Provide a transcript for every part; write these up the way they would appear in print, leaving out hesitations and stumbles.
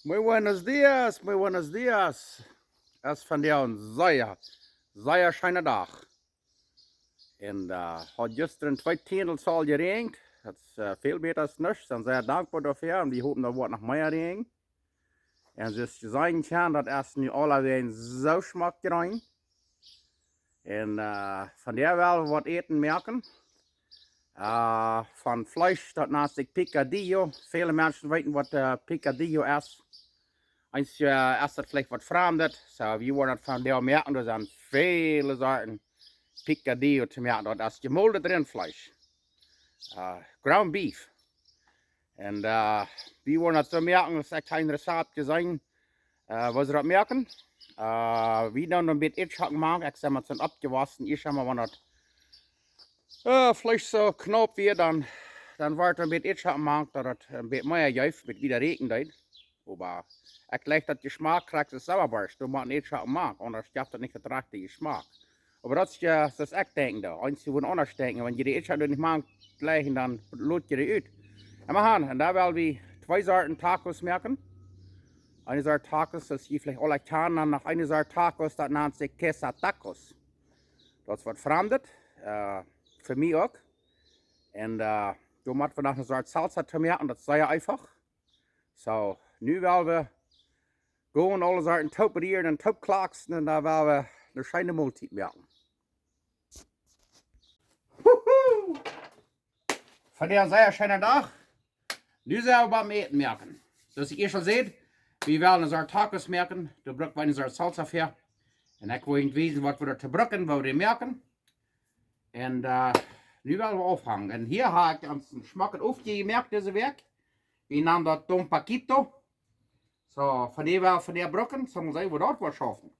Muy buenos dias, muy buenos dias. Es van jou een zeer schöne dag. En had gisteren 2 tiendels al geregend. Het is veel beter als niks. En zeer dankbaar daarvoor. En we hopen dat wordt nog meer regen. En dus je zijn kan dat es nu alweer zo smaakt erin. En van der wel wat eten merken. Van vlees dat naast ik picadillo. Vele mensen weten wat picadillo is. Eens is dat vielleicht wat veranderd. So, we worden van der merken, er zijn vele soorten picadillo te merken. Dat is gemolden rindvlees. Ground beef. En we worden het zo merken, dat is echt geen recept gezien. Was dat merken? We doen een beetje iets gemaakt. Ik zeg maar, het zijn opgewassen. Eerst hebben we dat vlees zo knap weer, dan wordt een beetje iets gemaakt, dat het een beetje meer juist, met wie de reken deed. Maar ik leg dat je smaak krijgt, de sauerbarst. Du moet niet zo maken, anders geeft het niet het rechte smaak. Maar dat is echt denken daar. Als je wordt anders denken, wanneer je die iets niet maakt, leggen, dan loot je die uit. En we gaan, en daar willen we 2 soorten tacos merken. Eine soort tacos, dat je vielleicht alle kennen, en nog eine soort tacos, dat nennt sich Quesatacos. Dat is wat veranderd, voor mij ook. En toen moeten we nog een soort salsa te merken, dat is zeer einfach. So, nu willen we gewoon alle soorten toperieren en topklaksen, en daar willen we een schijne maaltijd merken. Woehoe! Van der zeer schöne dag. Nu zijn we beim eten merken. Zoals je schon ziet, we willen een soort tacos merken. Daar gebruiken we een soort salsa voor. En ik wil niet weten wat we er te gebruiken, wat we merken. En nu willen we afhangen. En hier heb ik een smaak opgemerkt, deze werk. We nemen dat Don Paquito. So, van der brokken, so we zeggen we dat wat schaffen.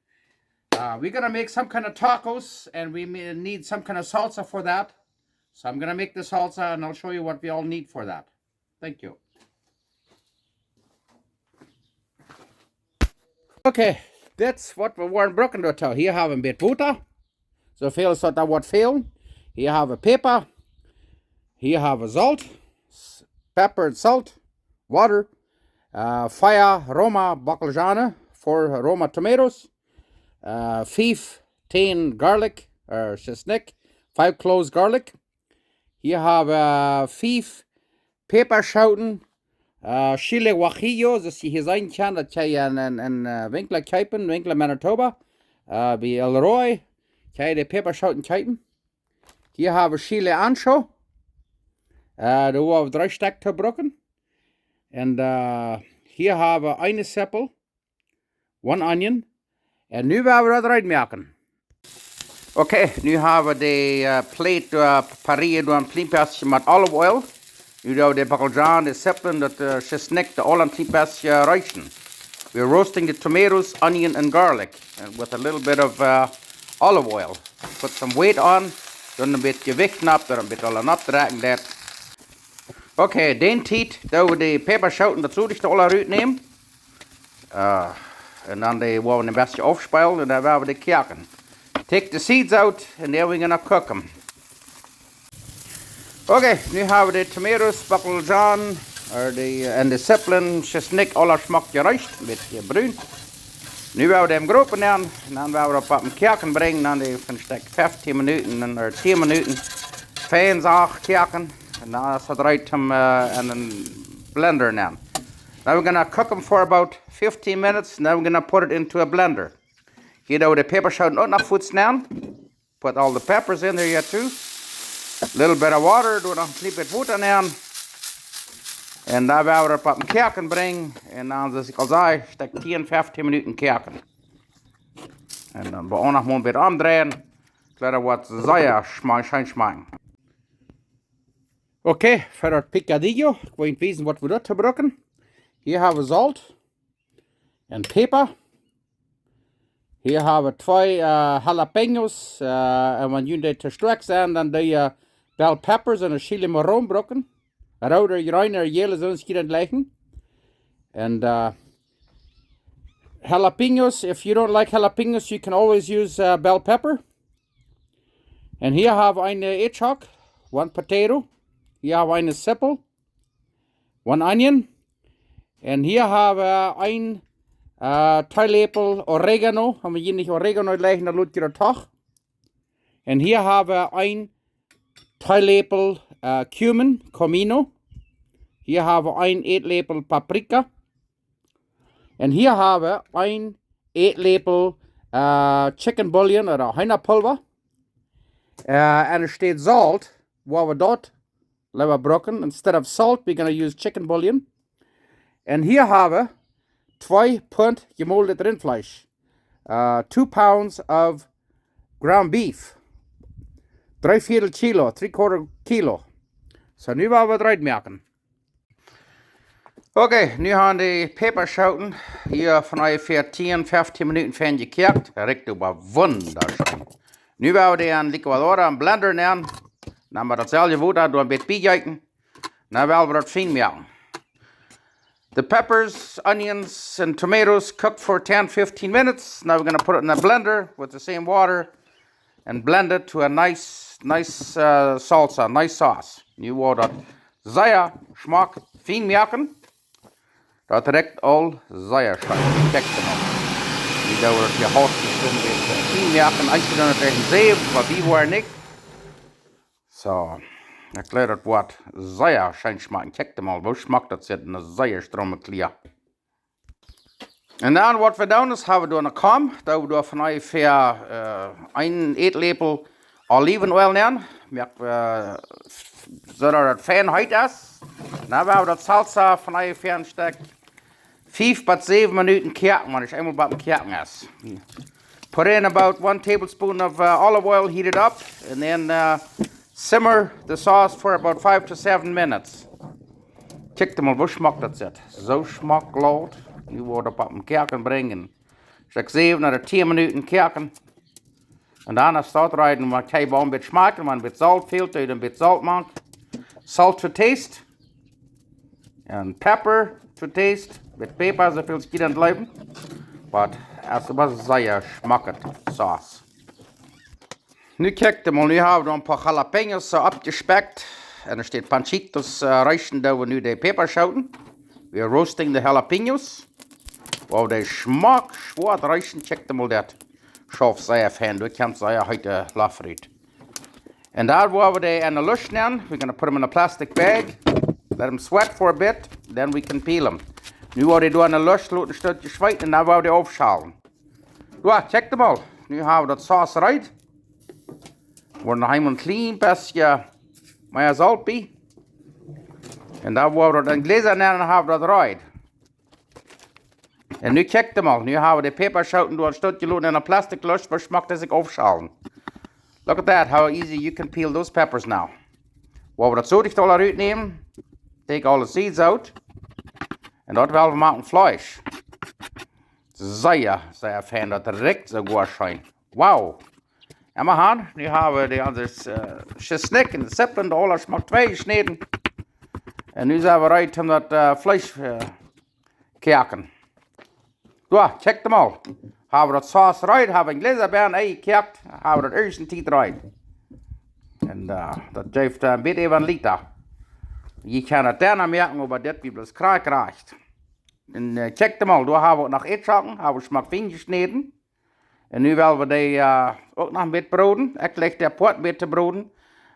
We're gonna make some kind of tacos, and we need some kind of salsa for that. So I'm gonna make the salsa, and I'll show you what we all need for that. Thank you. Okay, that's what we want broken to tell. Here have a bit butter. So veel is dat wat veel. Here have a pepper. Here have a salt. Pepper and salt. Water. 5 Roma bacalhau. 4 Roma tomatoes. 15 garlic or chestnut. 5 cloves garlic. Here have 5 peperschoten. Chile guajillo, dus je zijn kan dat je een winkel kijken, winkel in Manitoba. Bij Elroy, kan je de peperschoten kijken. Hier hebben we chile ancho. Daar hebben we 3 stuk te brokken. En hier hebben we 1 seppel. 1 onion. En nu willen we dat eruit maken. Oké, nu hebben we de plate pareren door een klein beetje met olive oil. Nu doen we de bacalhau, de zeppelen, de chestnut, de all een klein beetje reichen. We're roasting the tomatoes, onion and garlic with a little bit of olive oil. Put some weight on, dan een beetje wegknappen, dan een beetje al opdragen dat. Oké, den tijd doen we de peperschoten dazu, die alle eruit nemen. En dan willen we een beetje afspelen en dan willen we de kerken. Take the seeds out and then we're gonna cook them. Okay, nu hebben we de tomatoes, bacalhau en de zeppelen, chestnut, alles smaakt gerecht, een beetje bruin. Nu willen we hem groepen en dan willen we op een kerken brengen, dan een stuk 15 minuten of 10 minuten. Fijn zacht kerken en dan is het eruit in een blender now. Now we're gonna cook them for about 15 minutes and then we're gonna put it into a blender. Hier doen we de peperschoten ook nog voets now. Put all the peppers in there yet too. Little bit of water, doe nog een klein beetje water aan. En daar willen we het op een kerken brengen. En dan, zoals ik al zei, stek 10, 15 minuten kerken. En dan we ook nog een beetje omdraaien. Zodat wat zeer schijn smaken. Oké, voor het picadillo. Ik wil niet weten wat we dat gebruiken. Hier hebben we zout. En peper. Hier hebben we 2 jalapenos. En wanneer jullie te sterk zijn, dan doe je bell peppers en een chili marron brokken. Rode, bruine, gele zo'n schiet leggen. And jalapenos, if you don't like jalapenos, you can always use bell pepper. And here have I eine Eetschok, 1 potato. Here have I eine Seppel, 1 onion. En hier haben wir ein Teillepel Oregano. Haben wir hier nicht Oregano gleich, dann lutzt ihr Tag. En hier haben wir ein Teillepel Cumin, Comino. Hier haben wir ein Eetlepel Paprika. En hier haben wir ein Eetlepel Chicken Bouillon oder Hühnerpulver. En er steht Salt, waar we dort lever brokken. Instead of salt, we're going to use chicken bouillon. En hier hebben we 2 pund gemolden rindvlees. 2 pounds of ground beef. 3/4 kilo, 3/4 kilo. So nu willen we het eruit maken. Oké, nu gaan de peperschoten hier van ongeveer 10, 15 minuten van gekirkt. Riecht aber wunderschön. Nu willen we die aan liquidor en blender nemen. Dan hebben we datzelfde water door een beetje bijgeten. Dan willen we dat fijn maken. The peppers, onions, and tomatoes cooked for 10-15 minutes. Now we're going to put it in a blender with the same water and blend it to a nice salsa, nice sauce. Nu wordt dat zeer smaak fijn maken. Dat direct al zeer smaak. Kijk maar. Nu dat we het je houdt fijn maken. Als je dan het tegen zeef, wat die waren niet. Zo. Ik leer het wat zeer schijn smaken. Kijk maar, hoe smaakt dat zit in een zeer strome klier. En dan wat we doen is, hebben we door een kam. Dat we door van ongeveer 1 eetlepel olivenolie nemen. Zodat het fijn heet is. Dan hebben we dat salsa van ongeveer een stuk 5 tot 7 minuten koken, want het is eenmaal bij het koken is. Put in about 1 tablespoon of olive oil, heat it up, and then simmer the sauce for about 5 to 7 minutes. Kijk maar, hoe smaakt dat zit. Zo smaakt laut. Nu wordt het op een koken brengen. Zeg 7 naar 10 minuten koken. En daarna staat rijden, maar hij wel een beetje smaken, maar een beetje zout veel, dat je een beetje zout maakt. Salt to taste. En pepper to taste. Met peper, zoveel schiet aan het blijven. Maar het was zeer smakend saus. Nu kijk maar, nu hebben we een paar jalapenos opgespekt. En er staat panchitos reichen, dat we nu de peper schouten. We roasting de jalapenos. Wow, de smaak zwaar reichen, kijk maar dat. Scharf zeer fijn, du kannst zeer heute lafrit. And that we they in the lush now. We're gonna put them in a plastic bag, let them sweat for a bit, then we can peel them. Nu waar they do in the lush, laat een stukje zweten en dan wou they afschalen. Ja, check them al. Nu hebben we dat saus eruit. We nog eenmaal een klein beetje meer zout bij. En dan wou we dat in gläser nemen en hebben we dat eruit. En nu check them al. Nu hebben we de peperschoten door een stukje laten in een plastic lush, waar smaakt als ik afschalen. Look at that, how easy you can peel those peppers now. Waar we dat zout al eruit nemen, take all the seeds out. En dat willen we maken vlees. Zeer fijn, dat direct zo goed schijnt. Wauw. En we gaan, nu hebben we de andere gesnikt en de zeppelen, de alle smaak 2 gesneden. En nu zijn we eruit om dat vlees koken. Ja, check them al. Hebben we dat saus eruit, hebben we een gläser bij en ei gekookt, hebben we dat eerst een tijd eruit. En dat geeft een beetje van liter. Je kan het daarna merken, maar dit wordt kraak krijgt. En check them al, daar hebben we nog eetzakken, hebben we smaak fijn gesneden. En nu willen we die ook nog een beetje broden. Ik leg de pot een beetje broden.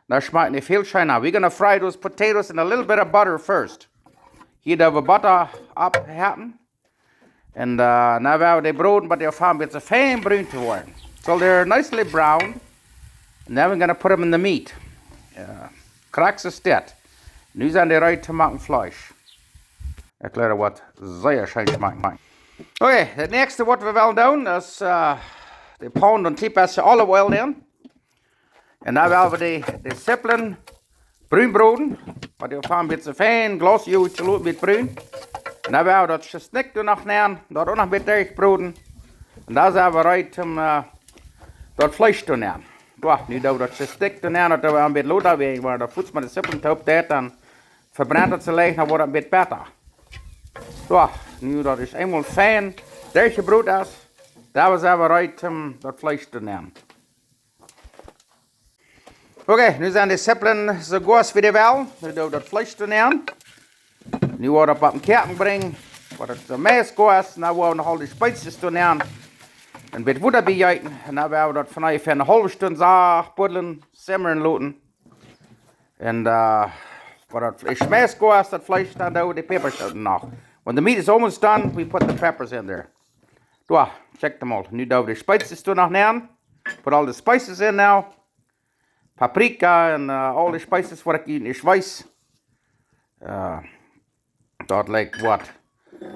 Dat smaakt niet veel schijner. We're gonna fry those potatoes in a little bit of butter first. Hier dat we butter ophetten. En nu willen we die broden, maar die gaan een beetje fijn bruin te worden. So they're nicely browned. And then we're going to put them in the meat. Kraks is dit. Nu zijn die eruit te maken vlees. Ik leer wat zeer schijn smaken. Oké, het nächste wat we willen doen is de pound een klein beetje olive oil in. En dan willen we de sippelen bruin broden. Maar die gaan een beetje fijn glossy uit, een beetje bruin. En dan willen we dat gesnikt er nog nemen, dat ook nog een beetje erg broden. En dan zijn we eruit om dat vlees te nemen. Ja, nu dat we dat gesnikt er nemen, dat we een beetje lood wegen, maar dat voedsel met de sippelen top deed, dan verbrandt het ze leeg, dan wordt het een beetje beter. Ja, nu dat is eenmaal fijn, erg gebroed is, dan zijn we eruit om dat vlees te nemen. Oké, nu zijn de sippelen zo goed als we die wel. Nu doen we dat vlees te nemen. Nu wordt het op een koken brengen wat het meest goest, nou wou we nog al die spijtjes doen aan. En met woeder bijeten. En dan werden we dat vanuit een halve stunde zaag, puddelen, simmeren laten. En wat het is meest goest, dat vlees, dan doen we de peppers nog. When the meat is almost done, we put the peppers in there. Check them all. Nu doen we de spijtjes doen nog aan. Put all the spices in now. Paprika and all the spices what ik in weiß. Dat lijkt wat.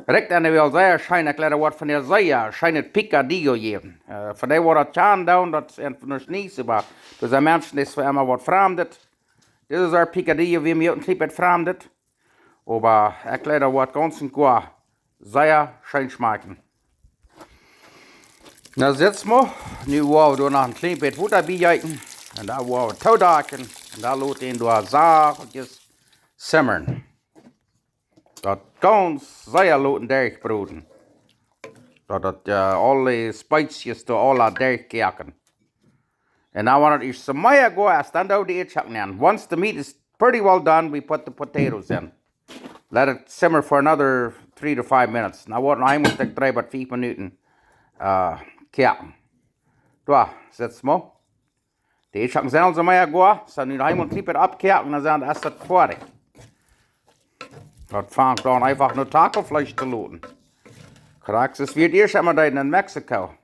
Richt en wil zeggen, schijn ik later wat van de zeeën, schijn het Picadillo geven. Van die wordt het gaan doen, dat is een van de niet, maar er zijn mensen die voor immer wat vreemd. Dit is our Picadillo, wie mir een het vreemd. Aber ik later wat ganz goed zeeën schijn smaken. Nou zitten we, nu wou we nog een klein beetje water bijeten. En daar wou we toedaken. En daar laten we door zachtjes simmeren. Dat ganz zeer laten durchbroeden. Dat alle spijsjes door alle durchkijken. En dan wanneer het is zo meer goed, dan doen we de eetzakken in. Once the meat is pretty well done, we put the potatoes in. Let it simmer for another 3 to 5 minutes. Nou wordt het nog eenmaal 3 tot 5 minuten kijken. Daar zitten we. De eetzakken zijn al zo meer goed. Zo nu nog eenmaal 3 tot abkijken, dan zijn het fertig. Dat fangt dan einfach nur Taco-Fleisch zu laden. Krax, es wird erst einmal da in Mexiko.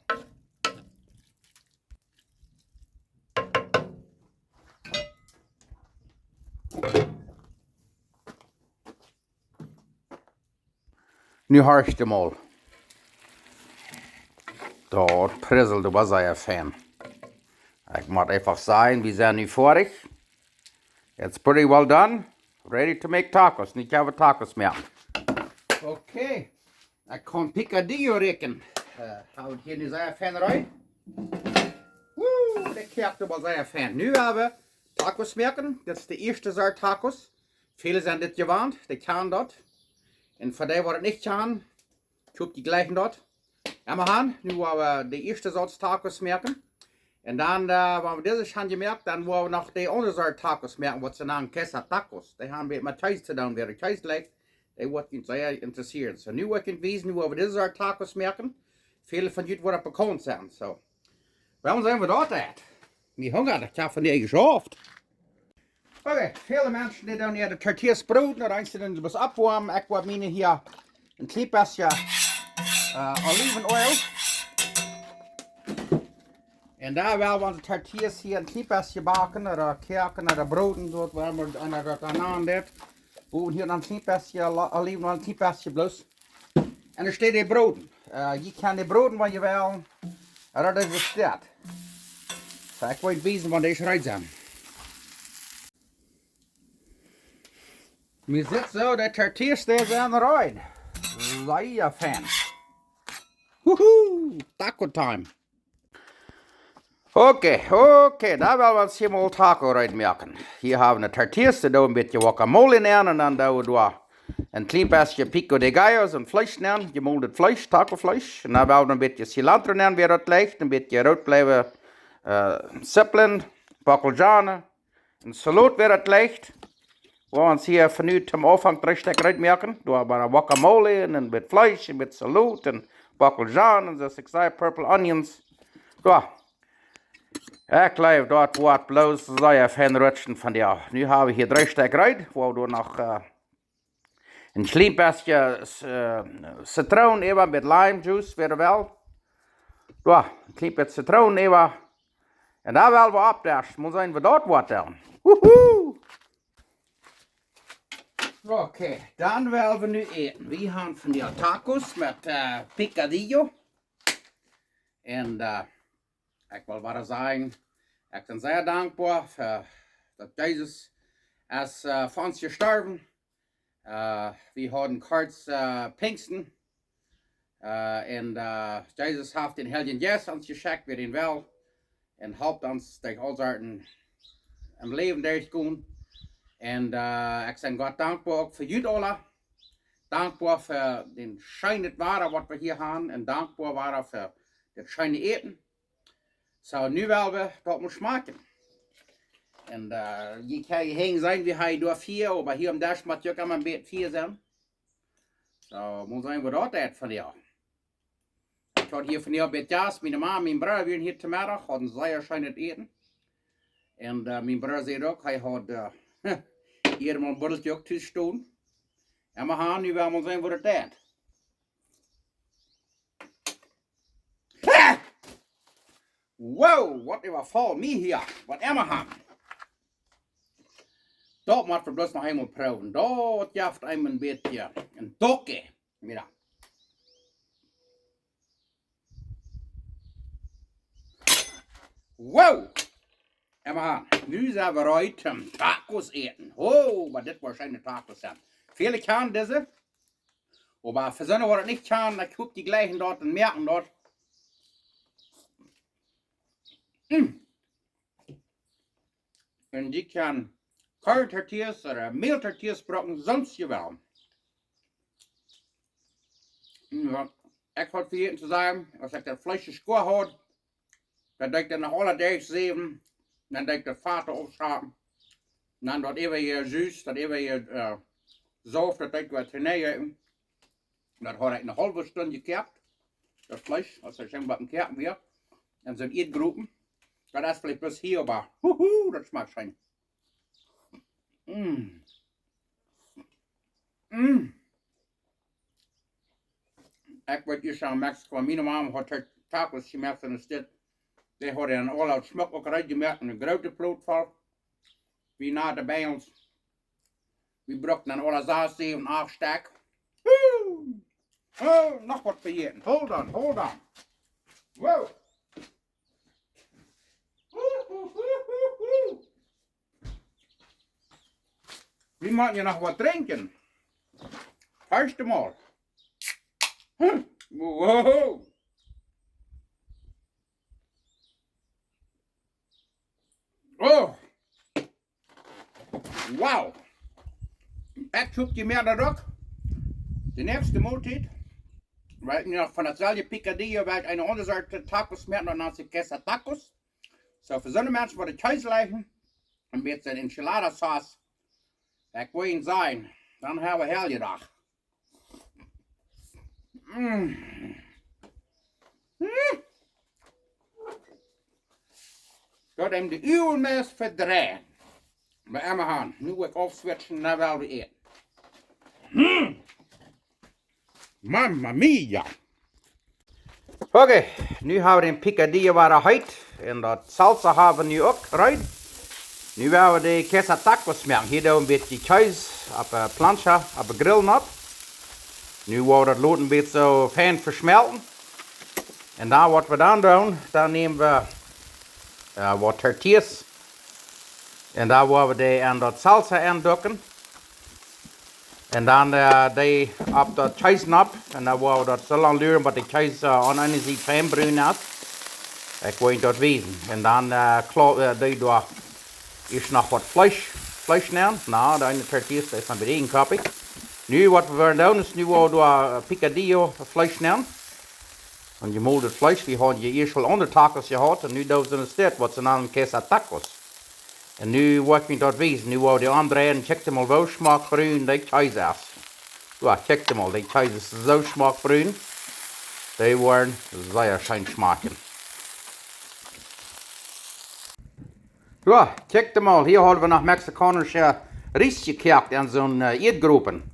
Nu horcht je mal. Dort prizzelt du was ein Fan. Ich muss einfach sagen, wir sind nu fertig. It's pretty well done. Ready to make tacos. Niet hebben tacos meer. Oké. Ik kan Picadillo rekenen. Hou het hier nu zijn fan eruit. Woe, dat kijkt wel zijn fan. Nu hebben we tacos merken. Dat is de eerste soort tacos. Velen zijn dit gewend. Die kan dat. En voor die wordt het niet gaan. Koop die gleichen dat. Ja, maar gaan. Nu hebben we de eerste soort tacos merken. En dan, wanneer we deze gaan gemerkt, dan willen we nog de andere soort tacos merken, wat ze noemen Quesatacos. Die hebben met thuis te doen, weer thuis lijkt. Die worden zeer geïnteresseerd. So, nu wil ik in wezen, nu willen we deze soort tacos merken. Vele van jullie worden bekend zijn. So, waarom zijn we dat uit? Niet honger, ik heb van die geschaft. Oké, vele mensen die doen hier de tortillas brood, dan eens ze was opwarmen. Ik wil mijne hier een klein beetje olivenoil. En daar wel want de tortillas hier een klein beetje bakken, of kerken, of broden, dat waar we dat aan dit. We hier een klein beetje oliven, een klein beetje bloos. En er staat die broden. Je kan die broden wat je wil, dat is het staat. So, ik wil wezen wat deze eruit zijn. We zitten zo, de tortillas die zijn eruit. Zeer fan. Woehoe, taco time. Oké, daar willen we ons helemaal taco uitmaken. Hier hebben we de tortillas, daar doen we een beetje guacamole in en dan doen we door een klein beetje pico de gallo, zo'n vlees in, gemolden vlees, tacovlees. En dan willen we een beetje cilantro in, weer dat ligt, een beetje rood blijven sippelen, bakkeljanen, een salat weer dat ligt. We gaan ons hier van nu zum Anfang 3 Stück uitmaken. Door maar guacamole en een beetje vlees, een beetje salat en bakkeljanen, en zoals ik zei, purple onions. Door. Ik blijf dort wat bloos zeer fan rutschen van jou. Nu hebben we hier 3 Stück uit, waar we nog een klein beetje citroen even met lime juice weer wel. Ja, een klein beetje citroen even. En daar willen we opdagen. Moet zijn we dort wat doen. Woehoe! Oké, dan willen we nu eten. We hebben van die tacos met Picadillo. En ik wil maar zeggen, ik ben zeer dankbaar voor dat Jezus is voor ons gestorven. We hadden kort Pinksten. En Jezus heeft den Heiligen Geist ons geschenkt, wir ihn wel. En helpt ons durch al soorten im Leben durchgehen. En ik ben God dankbaar ook voor jullie allen. Dankbaar voor den schijnend waren wat we hier hebben. En dankbaar waren voor het schijnende eten. Zo, nu willen we dat moet smaken. En je kan heen zijn, wie hij door 4, maar hier om daar moet je ook allemaal een beetje 4 zijn. So, moet zijn we dat uit van jou. Ik had hier van jou bij thuis, mijn ma en mijn broer waren hier vanmiddag, hadden zeer schijn het eten. En mijn broer zei ook, hij had hier een borreltje ook tussen staan. En we gaan nu wel zijn voor het tijd. Wow, wat er valt me hier. Wat Emma gaan. Dat moet we bloos nog eenmaal proeven. Dat jaft een beetje een dokje. Mira. Wow. Emma gaan. Nu zijn we eruit om tacos eten. Oh, maar dit waarschijnlijk tacos zijn. Viele kan deze. Maar voor zo'n wat het niet kan, dan koop die gleichen dort en merken dort. En die kan curry-tortillas of meal-tortillas brokken, soms je wel. Ik had vergeten te zeggen, als ik dat vleesje schoon had, dan denk ik dat nog alle dagen 7, dan denk ik dat vaten opschapen. Dan dat even je zuus, dat even je zout, dat ik wat erin. Dat had ik een halve stunde gekeerd. Dat vlees, als ik zeg wat een keer weer. En zo'n eetgroepen. Dat is vielleicht bis hier, aber dat smaakt schijn. Ik weet je zo Mexico, mijn mama had haar tacos gemaakt in de stad. Die hadden een all-out smak ook eruit gemaakt in een grote plootval. Wie na de bij ons. We brachten een alle saus even afstek. Oh, nog wat vergeten. Hold on. Wow. Wie mag je nog wat drinken? Eerst eenmaal. Wow. Oh. Wauw. Ik zoek je meer dan ook. De nächste maaltijd. Weil noch von der Picadillo weil eine andere Sorte Tacos mehr noch als Quesatacos. So für so eine Menschen, wo die Käse leichen, und mit der Enchilada-Sauce, ich will ihn sein, dann haben wir hergedacht. Dat hem de uwelmes verdrehen. Bij Emma gaan. Nu wil ik opswitchen naar wel weer eten. Mamma mia! Oké, nu hebben we den Picadillo waar uit. En dat salsa hebben we nu ook eruit. Nu gaan we de quesatacos maken. Hier doen we een beetje kaas op een plancha, op een grill nat. Nu wordt het lood een beetje zo fijn versmelten. En dan wat we dan doen, dan nemen we wat tortillas. En dan worden we die aan dat salsa aandokken. En dan die op dat kaas op. En dan worden we dat zo lang duren, dat de kaas aan een zijde fijn bruin is. Ik weet dat weten. En dan doe je eerst nog wat vlees nemen. Nou, de tortillas is een beetje inkoppig. Nu wat we willen doen is nu we picadillo vlees nemen. En je moet het vlees, die had je eerst wel onder tacos gehad. En nu doen ze in de stad wat ze noemen quesatacos. En nu wat ik dat wezen. Nu wil je aandraaien en check mal wel smaakbruin die kaas is. Ja, check mal, die kaas is zo smaakbruin. Die worden zeer schijn smaken. Ja, check mal, hier hadden we nog Mexicanische rijst gekookt in zo'n eetgroepen.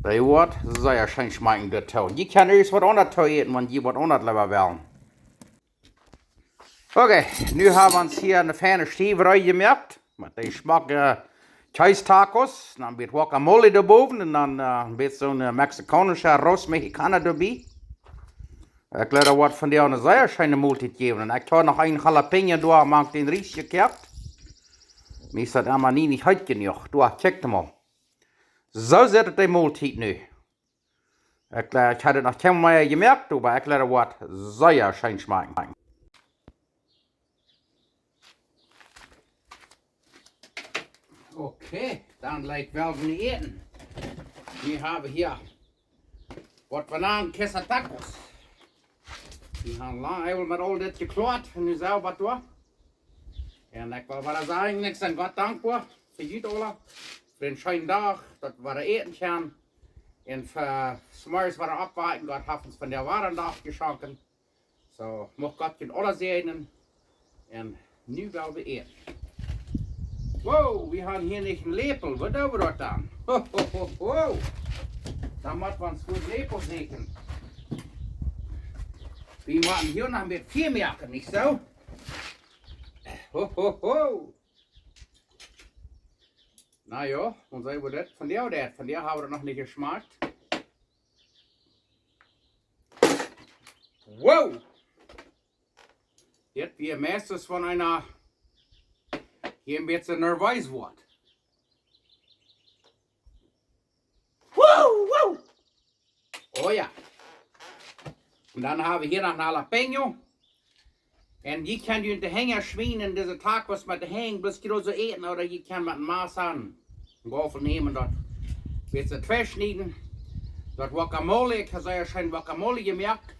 Die wordt zeer schijn smaken dit toe. Je kan eerst wat onder toe eten, want je wat onder liever wel. Oké, nu hebben we ons hier een fijne stieverij gemaakt. Met die smaak kaas tacos. Dan een beetje guacamole erboven. En dan een beetje zo'n Mexicanische arroz mexicana erbij. Ik laat er wat van die een zeer schijne maaltijd geven. En ik heb nog een jalapeno door, maak den rijst gekookt. Maar is dat allemaal niet goed genoeg. Doe, check hem al. Zo zit het die maaltijd nu. Ik had het nog geen meer gemerkt, maar ik laat er wat zeer schijn smaken. Oké, dan lijkt wel van die eten. Nu hebben we hier wat bananen quesatacos. Die gaan lang even met al dit geklaard en nu zelf wat door. En ik wil wel zeggen, ik ben God dankbaar voor jullie alle. Voor een schönen dag, dat we eten gaan. En s'morgens war abwarten, Gott hat uns von der Ware nachgeschenkt. So, mag Gott in alle Sehnen. En nu gaan we eten. Wow, we gaan hier niet een lepel. Wat doen we dat dan? Ho, ho, ho, ho. Dan moeten we ons goed lepel zeker. We moeten hier nog met 4 merken, niet zo? Ho, ho, ho. Nou ja, dan zijn we dat. Van die hebben we het nog niet gesmaakt. Wow! Jetzt wie meistens von einer hier ein bisschen nervös wird. Wow, wow! Oh ja. Und dann haben wir hier noch ein Jalapeno. Und die kann du in den Hänger schwingen, diese Tacos mit den Hängen, bloß du so eten, oder die kann mit dem Maß an. Einen Gaffel nehmen, dort wird sie verschneiden. Dort Guacamole, ich habe ja schon Guacamole gemerkt.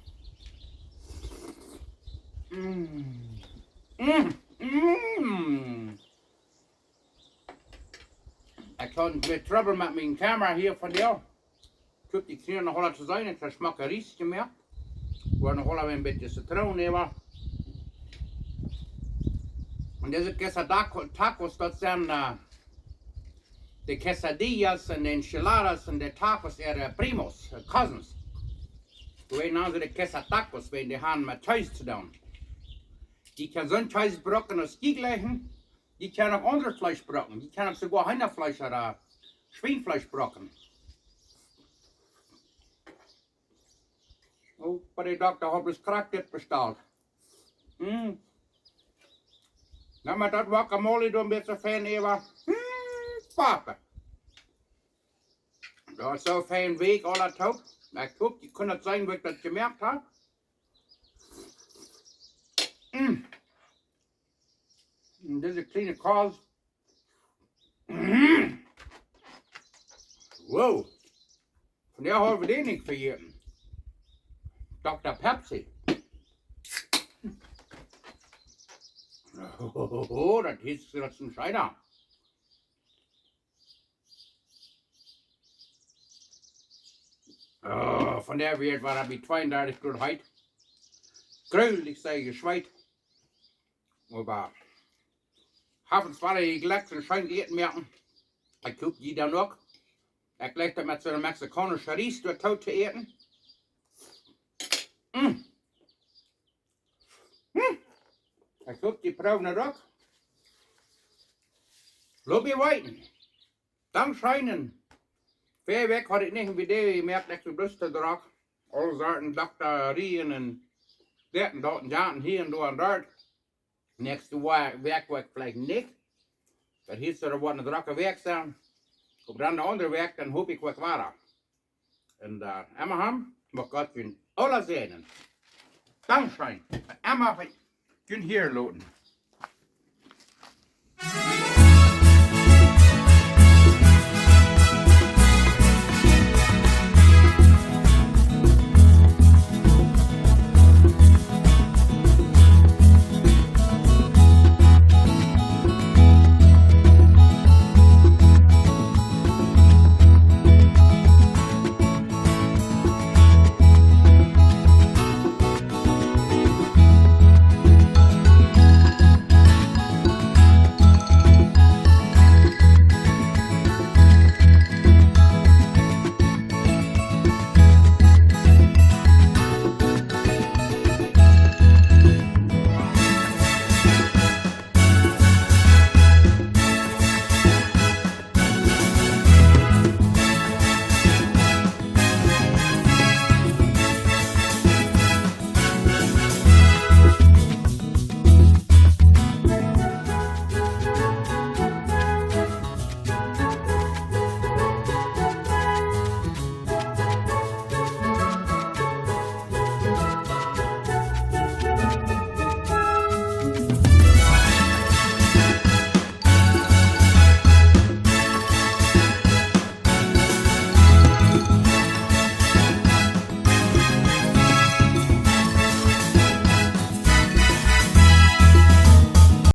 Ich kann mit Trouble mit meiner Kamera hier von dir. Ich habe die Knie noch alle zu sein, ich habe Schmack riesig gemerkt. Ich war noch alle ein bisschen Zitronen nehmen. Und diese Quesatacos, das sind die Quesadillas und die Enchiladas und die Tacos, Primos, Cousins. Du weißt, die Quesatacos, wenn die haben mit Käse zu tun. Die kann so ein Käsebrocken aus die gleichen, die kann auch andere Fleischbrocken, die kann auch sogar Hühnerfleisch oder Schweinfleischbrocken. Oh, bei der Doktor hat das Krackett bestellt. Na, maar dat guacamole doen met zo'n fijn Eva. Papa. Dat is zo'n fijn week, al dat ook. Ik hoop, je kunt het zijn wat ik dat gemerkt heb. Deze kleine kaas. Wow. Van der hebben we die niet vergeten. Dr. Pepsi. Oh, das ist ein Scheider. Oh, von der Welt war das mit 32 Grad heute. Gründlich sei geschweit. Aber haben zwar die Glätze scheint eten merken. Ich guck die da noch. Ich leg da mit so einem mexikanischen Ries durch tot zu eten. Ich guck die Proben noch. Lob je weten. Dan schijnen. Ver weg had ik niet een idee gemerkt dat ik lust draag. Alle soorten bakterieën en dit en dat en dat hier en daar en daar. Nächste werk vielleicht nicht. Dat hier er wat een drakke werk staan. Op dan de andere werk, dan hoop ik wat waar. En Emma mag God van alle zenen. Dankschijn. Emma, kun hier loten.